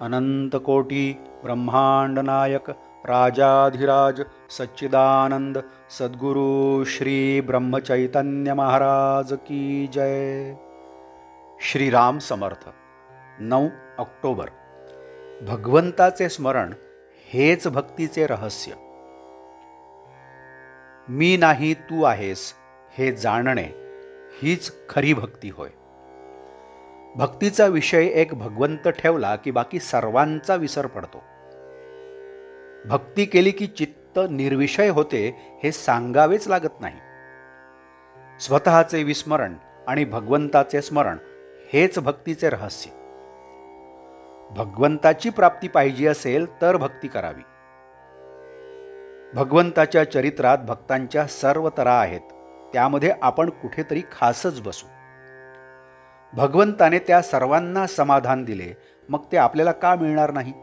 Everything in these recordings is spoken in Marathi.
अनंतकोटी ब्रह्मांड नायक राजाधिराज सच्चिदानंद सद्गुरु श्री ब्रह्मचैतन्य महाराज की जय। श्रीराम समर्थ। 9 ऑक्टोबर। भगवंताचे स्मरण हेच भक्तीचे रहस्य। मी नाही तू आहेस हे जाणणे हीच खरी भक्ती होय। भक्तीचा विषय एक भगवंत ठेवला की बाकी सर्वांचा विसर पडतो। भक्ती केली की चित्त निर्विषय होते हे सांगावेच लागत नाही। स्वतःचे विस्मरण आणि भगवंताचे स्मरण हेच भक्तीचे रहस्य। भगवंताची प्राप्ती पाहिजे असेल तर भक्ती करावी। भगवंताच्या चरित्रात भक्तांच्या सर्व तऱ्हा आहेत, त्यामध्ये आपण कुठेतरी खासच बसू। भगवंताने त्या सर्वांना समाधान दिले, मग ते आपल्याला का मिळणार नाही?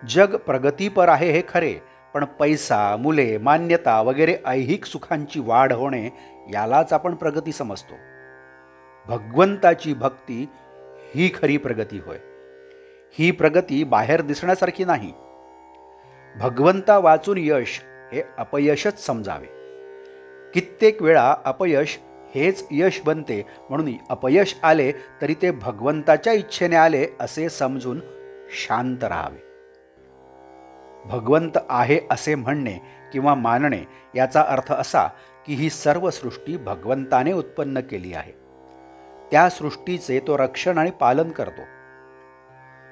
जग प्रगतीपर आहे हे खरे, पण पैसा, मुले, मान्यता वगैरे ऐहिक सुखांची वाढ होणे यालाच आपण प्रगती समजतो। भगवंताची भक्ती ही खरी प्रगती होय। ही प्रगती बाहेर दिसण्यासारखी नाही। भगवंता वाचून यश हे अपयशच समजावे। कित्येक वेळा अपयश हेच यश बनते, म्हणून अपयश आले तरी ते भगवंताच्या इच्छेने आले असे समजून शांत राहावे। भगवंत आहे असे म्हणणे किंवा मानणे याचा अर्थ असा की ही सर्व सृष्टी भगवंताने उत्पन्न केली आहे। त्या सृष्टीचे तो रक्षण आणि पालन करतो।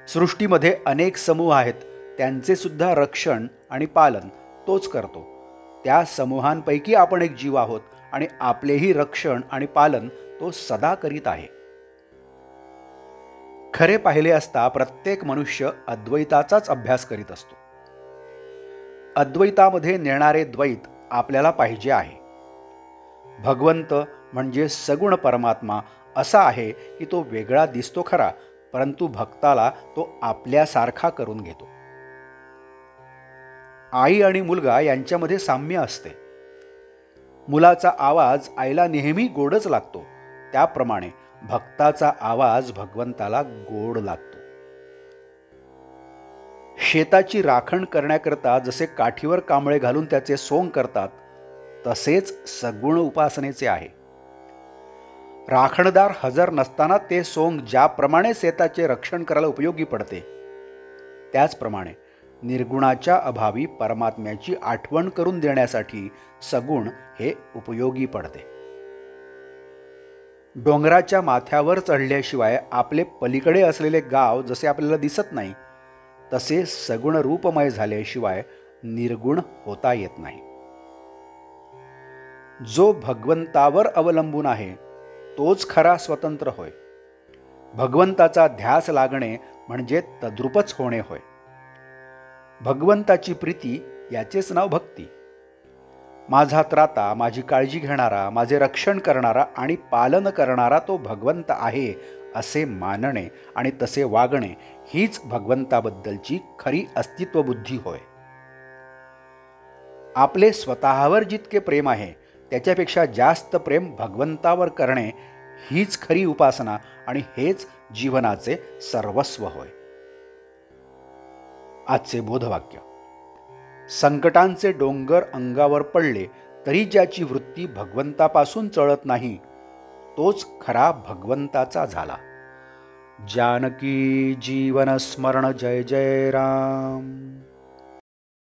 सृष्टीमध्ये अनेक समूह आहेत, त्यांचे सुद्धा रक्षण आणि पालन तोच करतो। त्या समूहांपैकी आपण एक जीव आहोत आणि आपलेही रक्षण आणि पालन तो सदा करीत आहे। खरे पाहिले असता प्रत्येक मनुष्य अद्वैताचाच अभ्यास करीत असतो। अद्वैतामध्ये नेणारे द्वैत आपल्याला पाहिजे आहे। भगवंत म्हणजे सगुण परमात्मा असा आहे की तो वेगळा दिसतो खरा, परंतु भक्ताला तो आपल्यासारखा करून घेतो। आई आणि मुलगा यांच्यामध्ये साम्य असते। मुलाचा आवाज आईला नेहमी गोडच लागतो, त्याप्रमाणे भक्ताचा आवाज भगवंताला गोड लागतो। शेताची राखण करण्याकरता जसे काठीवर कांबळे घालून त्याचे सोंग करतात, तसेच सगुण उपासनेचे आहे। राखणदार हजर नसताना ते सोंग ज्याप्रमाणे शेताचे रक्षण करायला उपयोगी पडते, त्याचप्रमाणे निर्गुणाच्या अभावी परमात्म्याची आठवण करून देण्यासाठी सगुण हे उपयोगी पडते। डोंगराच्या माथ्यावर चढल्याशिवाय आपले पलीकडे असलेले गाव जसे आपल्याला दिसत नाही, तसे सगुण रूपमय झाल्याशिवाय निर्गुण होता येत नाही। जो भगवंतावर अवलंबून आहे तोच खरा स्वतंत्र होय। भगवंताचा ध्यास लागणे म्हणजे तद्रूपच होणे होय। भगवंताची प्रीती याचेच नाव भक्ती। माझा त्राता, माझी काळजी घेणारा, माझे रक्षण करणारा आणि पालन करणारा तो भगवंत आहे असे मानणे आणि तसे वागणे हीच भगवंताबद्दलची खरी अस्तित्वबुद्धी होय। आपले स्वतःवर जितके प्रेम आहे त्याच्यापेक्षा जास्त प्रेम भगवंतावर करणे हीच खरी उपासना आणि हेच जीवनाचे सर्वस्व होय। आजचे बोधवाक्य। संकटांचे डोंगर अंगावर पडले तरी ज्याची वृत्ती भगवंतापासून चळत नाही, तोच खरा भगवंताचा झाला। जानकी जीवन स्मरण जय जय राम।